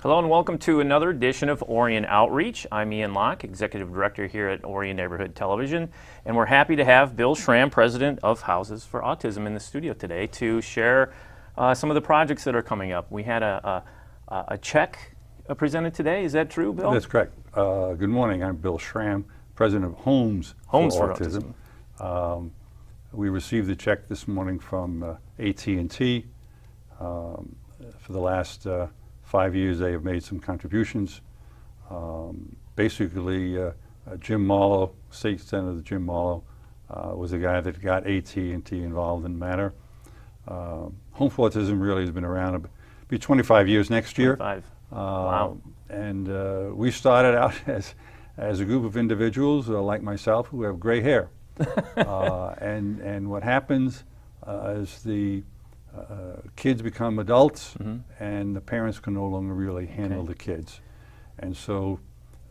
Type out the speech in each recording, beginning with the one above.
Hello and welcome to another edition of Orion Outreach. I'm Ian Locke, Executive Director here at Orion Neighborhood Television, and we're happy to have Bill Schramm, President of Houses for Autism, in the studio today to share some of the projects that are coming up. We had a check presented today. Is that true, Bill? That's correct. Good morning. I'm Bill Schramm, President of Homes for Autism. We received a check this morning from AT&T. For the last 5 years, they have made some contributions. Basically, Jim Marlowe, State Senator Jim Marlowe, was the guy that got AT&T involved in the matter. Home for Autism really has been around. It'll be 25 years next year. 25. Wow. And we started out as a group of individuals like myself who have gray hair. And what happens is the kids become adults, and the parents can no longer really handle the kids. And so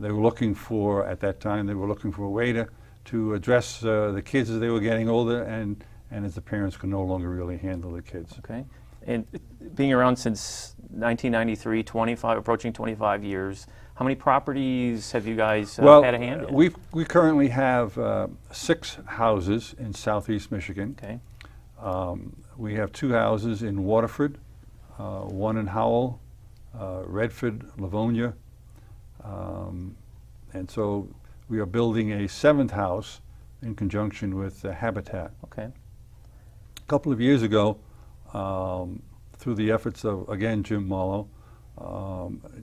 they were looking for, at that time, they were looking for a way to address the kids as they were getting older and as the parents could no longer really handle the kids. Okay. And being around since 1993, approaching 25 years, how many properties have you guys had a hand in? We currently have 6 houses in southeast Michigan. Okay. We have 2 houses in Waterford, 1 in Howell, Redford, Livonia, and so we are building a 7th house in conjunction with Habitat. Okay. A couple of years ago, through the efforts of, again, Jim Marlowe,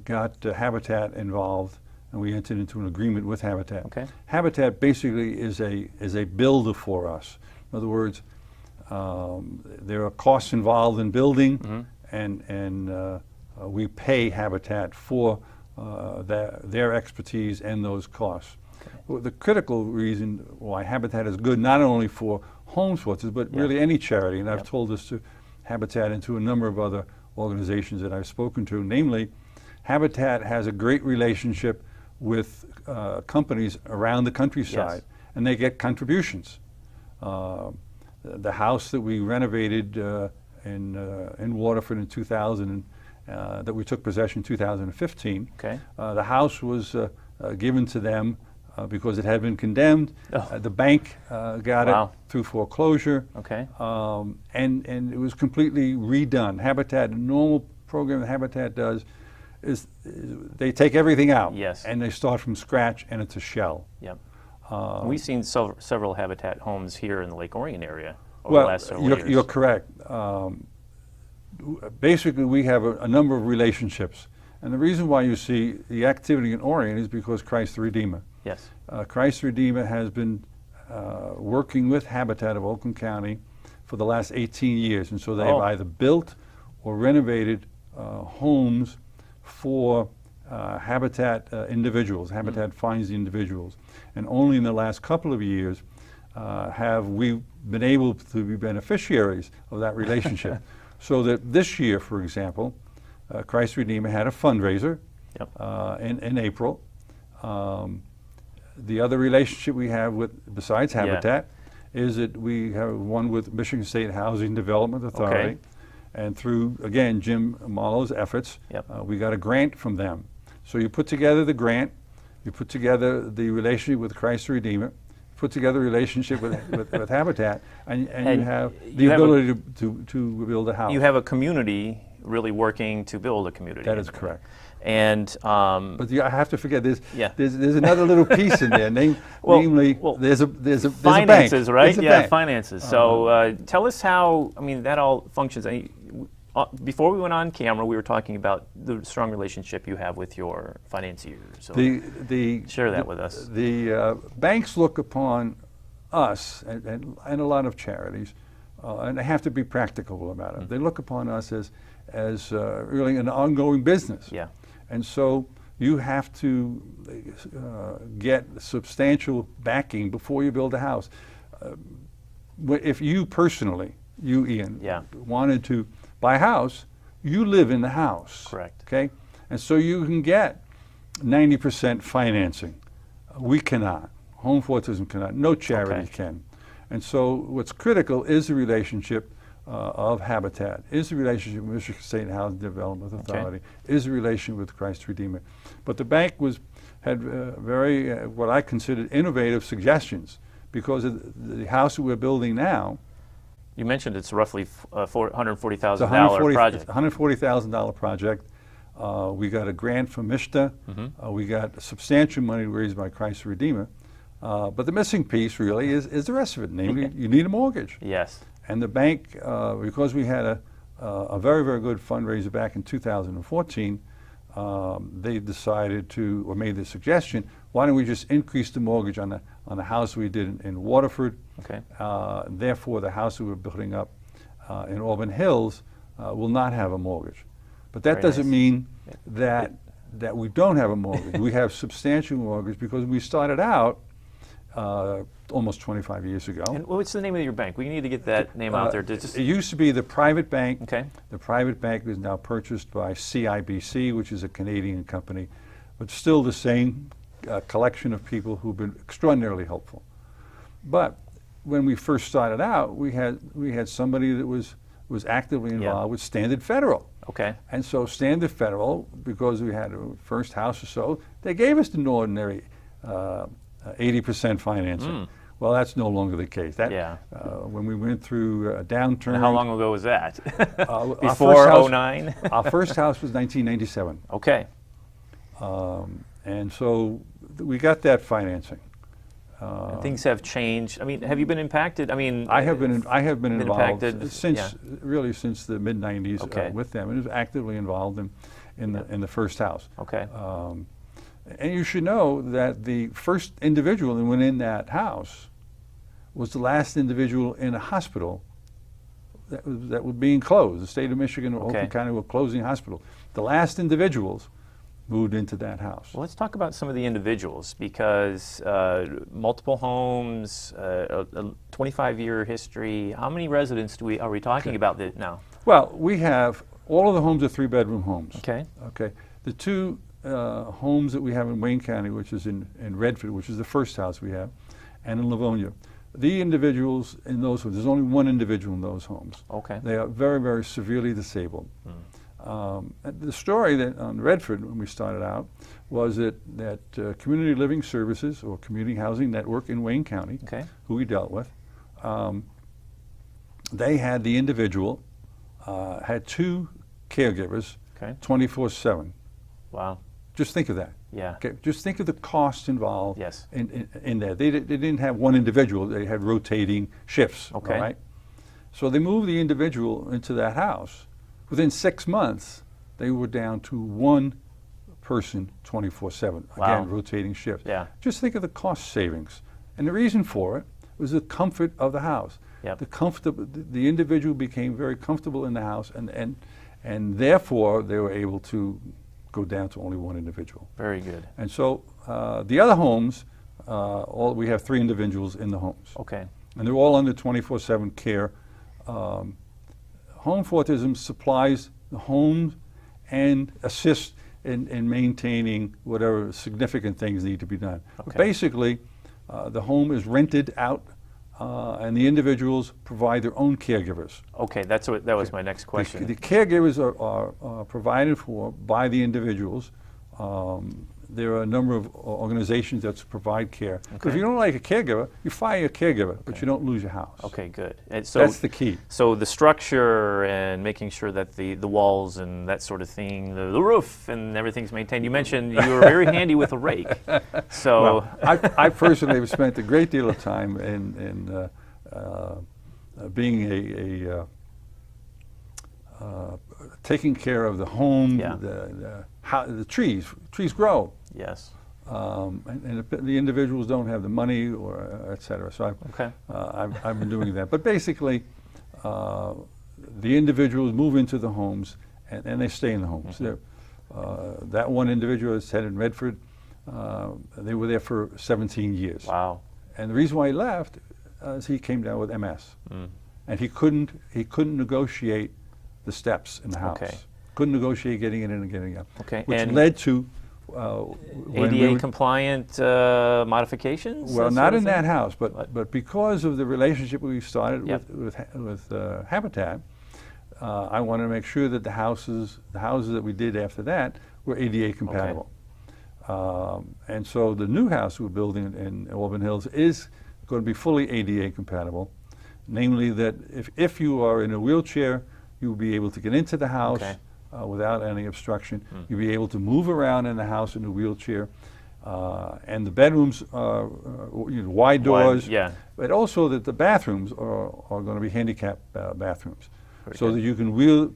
got Habitat involved, and we entered into an agreement with Habitat. Okay. Habitat basically is a builder for us. In other words, there are costs involved in building, and we pay Habitat for their expertise and those costs. Okay. Well, the critical reason why Habitat is good, not only for Homes for Autism, but really any charity, and I've told this to Habitat and to a number of other organizations that I've spoken to, namely, Habitat has a great relationship with companies around the countryside, and they get contributions. The house that we renovated in Waterford in 2000, that we took possession in 2015, the house was given to them because it had been condemned. The bank got it through foreclosure, and it was completely redone. Habitat, a normal program that Habitat does is they take everything out and they start from scratch, and it's a shell. Yep. We've seen several Habitat homes here in the Lake Orion area over the last several years. You're correct. Basically, we have a number of relationships, and the reason why you see the activity in Orion is because Christ the Redeemer. Yes. Christ the Redeemer has been working with Habitat of Oakland County for the last 18 years, and so they've either built or renovated homes for Habitat individuals. Habitat finds the individuals, and only in the last couple of years have we been able to be beneficiaries of that relationship. So that this year, for example, Christ Redeemer had a fundraiser in April. The other relationship we have besides Habitat is that we have one with Michigan State Housing Development Authority. And through, again, Jim Marlowe's efforts, we got a grant from them. So you put together the grant, you put together the relationship with Christ the Redeemer, put together a relationship with Habitat, and you have the ability to build a house. You have a community really working to build a community. That is correct. And but I have to forget there's another little piece in there. Namely, there's a finances, bank. right? Bank. Finances. So tell us how that all functions. Before we went on camera, we were talking about the strong relationship you have with your financiers. So share that with us. The banks look upon us and a lot of charities, and they have to be practical about it. They look upon us as really an ongoing business. Yeah. And so you have to get substantial backing before you build a house. If you personally, Ian, wanted to buy a house, you live in the house. Correct. Okay? And so you can get 90% financing. We cannot. Home for Autism cannot. No charity can. And so what's critical is the relationship of Habitat is the relationship with Michigan State Housing Development Authority, is the relation with Christ Redeemer. But the bank had very, what I considered innovative suggestions, because of the house that we're building now. You mentioned it's roughly $140,000 project. $140,000 project. We got a grant from MISTA. We got substantial money raised by Christ Redeemer. But the missing piece really is the rest of it. Namely, you need a mortgage. Yes. And the bank, because we had a very, very good fundraiser back in 2014, they decided to, or made the suggestion, why don't we just increase the mortgage on the house we did in Waterford. Okay. Therefore, the house that we're building up in Auburn Hills will not have a mortgage. But that doesn't mean that we don't have a mortgage. We have substantial mortgage because we started out almost 25 years ago. And what's the name of your bank? We need to get that name out there. It used to be the Private Bank. Okay. The Private Bank is now purchased by CIBC, which is a Canadian company, but still the same collection of people who've been extraordinarily helpful. But when we first started out, we had somebody that was actively involved with Standard Federal. Okay. And so Standard Federal, because we had a first house or so, they gave us an ordinary 80% financing. Well, that's no longer the case. When we went through a downturn. And how long ago was that? Before '09? Our first house was 1997. Okay. And so we got that financing. And things have changed. I mean, have you been impacted? I mean, I have been involved impacted since the mid '90s with them, and was actively involved in the first house. Okay. And you should know that the first individual that went in that house was the last individual in a hospital that was being closed. The state of Michigan or Oakland County were closing hospitals. The last individuals moved into that house. Well, let's talk about some of the individuals, because multiple homes, a 25-year history. How many residents are we talking about now? Well, we have, all of the homes are 3-bedroom homes. Okay. Okay. The two homes that we have in Wayne County, which is in Redford, which is the first house we have, and in Livonia. The individuals in those homes, there's only one individual in those homes. Okay. They are very, very severely disabled. The story that on Redford, when we started out, was that Community Living Services, or Community Housing Network in Wayne County, who we dealt with, they had the individual, had 2 caregivers, 24/7. Wow. Just think of that. Yeah. Okay. Just think of the cost involved Yes. in that. They didn't have one individual. They had rotating shifts. Okay. All right? So they moved the individual into that house. Within 6 months, they were down to 1 person 24/7. Wow. Again, rotating shifts. Yeah. Just think of the cost savings. And the reason for it was the comfort of the house. Yep. The individual became very comfortable in the house, and therefore they were able to go down to only 1 individual. Very good. And so the other homes, we have 3 individuals in the homes. Okay. And they're all under 24/7 care. Home for Autism supplies the homes and assists in maintaining whatever significant things need to be done. Okay. Basically, the home is rented out, and the individuals provide their own caregivers. Okay, that was my next question. The caregivers are provided for by the individuals. There are a number of organizations that provide care. If you don't like a caregiver, you fire a caregiver, but you don't lose your house. Okay, good. And so that's the key. So the structure and making sure that the walls and that sort of thing, the roof and everything's maintained. You mentioned you were very handy with a rake. So well, I personally have spent a great deal of time in being taking care of the home, the trees. Trees grow. Yes. And the individuals don't have the money, or et cetera. So I've been doing that. But basically, the individuals move into the homes, and they stay in the homes. That one individual that's headed in Redford, they were there for 17 years. Wow. And the reason why he left is he came down with MS, and he couldn't negotiate the steps in the house. Couldn't negotiate getting in and getting out. Okay. Which led to when ADA compliant modifications? well, that not sort of in thing? that house, but because of the relationship we started Yep. with Habitat, I wanted to make sure that the houses that we did after that were ADA compatible. And so the new house we're building in Auburn Hills is going to be fully ADA compatible, namely that if you are in a wheelchair, you'll be able to get into the house Okay. without any obstruction. You'll be able to move around in the house in a wheelchair. And the bedrooms are wide doors, yeah. but also that the bathrooms are going to be handicap bathrooms, Very so good. that you can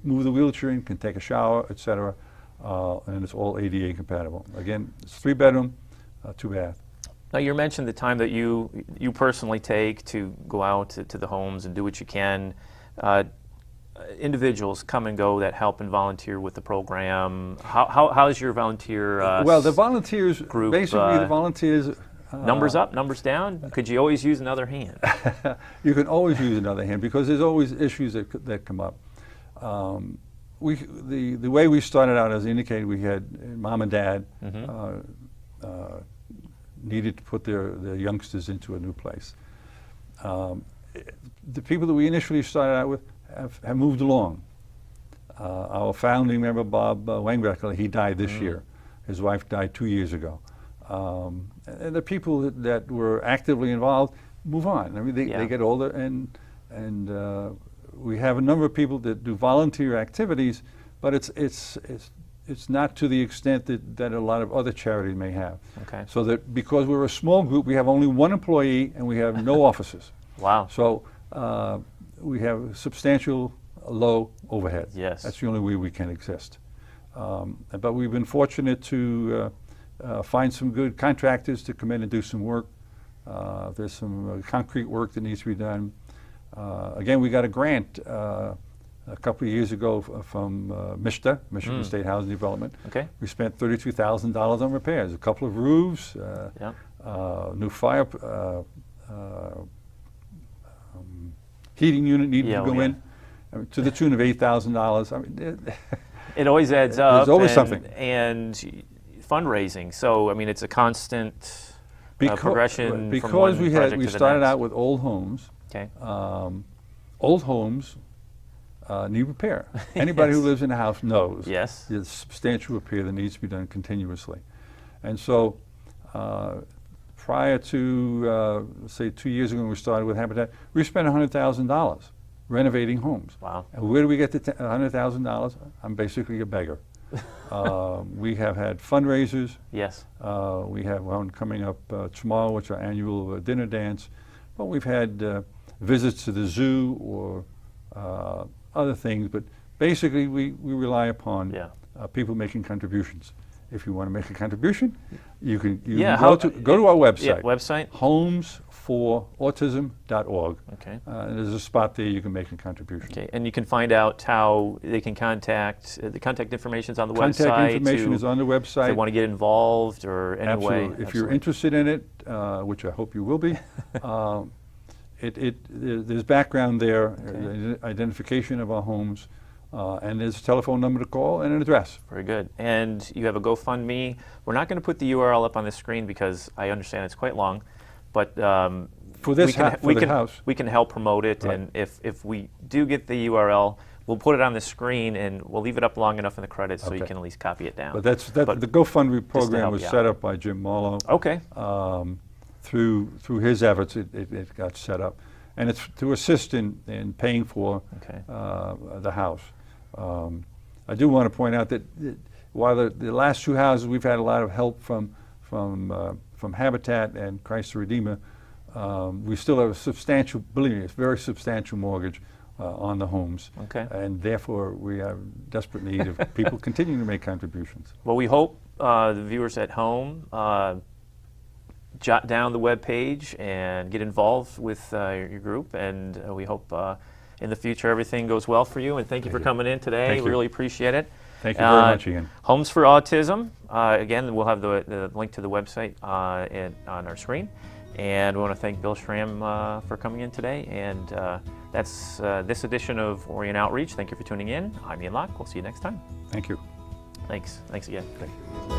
move the wheelchair in, can take a shower, etc., and it's all ADA compatible. Again, it's 3-bedroom, 2-bath. Now, you mentioned the time that you personally take to go out to the homes and do what you can. Individuals come and go that help and volunteer with the program. How's your volunteer Well, the volunteers, group, basically the volunteers. numbers up, numbers down? Could you always use another hand? You can always use another hand because there's always issues that come up. The way we started out, as indicated, we had mom and dad needed to put their youngsters into a new place. The people that we initially started out with have moved along. Our founding member, Bob Wangbecker, he died this year. His wife died 2 years ago. And the people that were actively involved move on. I mean, they get older, and we have a number of people that do volunteer activities, but it's not to the extent that a lot of other charities may have. Okay. So that because we're a small group, we have only 1 employee and we have no offices. Wow. So we have substantial low overhead. Yes. That's the only way we can exist. But we've been fortunate to find some good contractors to come in and do some work. There's some concrete work that needs to be done. Again, we got a grant a couple of years ago from MISTA, Michigan State Housing Development. Okay. We spent $32,000 on repairs, a couple of roofs, new fire heating unit needed to go in, I mean, to the tune of $8,000. I mean, it always adds up. There's always something. And fundraising. So, I mean, it's a constant progression. Because from one we project to the started next. out with old homes. Okay. Old homes need repair. Anybody who Yes. lives in a house knows Yes. there's substantial repair that needs to be done continuously. And so prior to, say, 2 years ago when we started with Habitat, we spent $100,000 renovating homes. Wow. And where do we get the $100,000? I'm basically a beggar. We have had fundraisers. Yes. We have one coming up tomorrow, which is our annual dinner dance. But we've had visits to the zoo or other things. But basically, we rely upon people making contributions. If you want to make a contribution, you can go to our website. Yeah, website. homesforautism.org. Okay. And there's a spot there you can make a contribution. Okay, and you can find out how they can contact. The contact information is on the website. Contact information is on the website. If they want to get involved or any Absolutely. way. If you're interested in it, which I hope you will be, there's background there, identification of our homes, and there's a telephone number to call and an address. Very good. And you have a GoFundMe. We're not going to put the URL up on the screen because I understand it's quite long, but For this house. we can help promote it. Right. And if we do get the URL, we'll put it on the screen and we'll leave it up long enough in the credits so you can at least copy it down. But the GoFundMe program help was you set out. up by Jim Marlowe. Okay. Through his efforts, it got set up, and it's to assist in paying for the house. I do want to point out that while the last 2 houses we've had a lot of help from Habitat and Christ the Redeemer, we still have a substantial, believe me, it's a very substantial mortgage on the homes. Okay. And therefore we have desperate need of people continuing to make contributions. Well, we hope the viewers at home jot down the web page and get involved with your group, and we hope in the future everything goes well for you. And thank you for coming in today. Thank you. We really appreciate it. Thank you very much, Ian. Homes for Autism. Again, we'll have the link to the website on our screen. And we want to thank Bill Schramm for coming in today. And that's this edition of Orion Outreach. Thank you for tuning in. I'm Ian Locke. We'll see you next time. Thank you. Thanks. Thanks again. Thank you.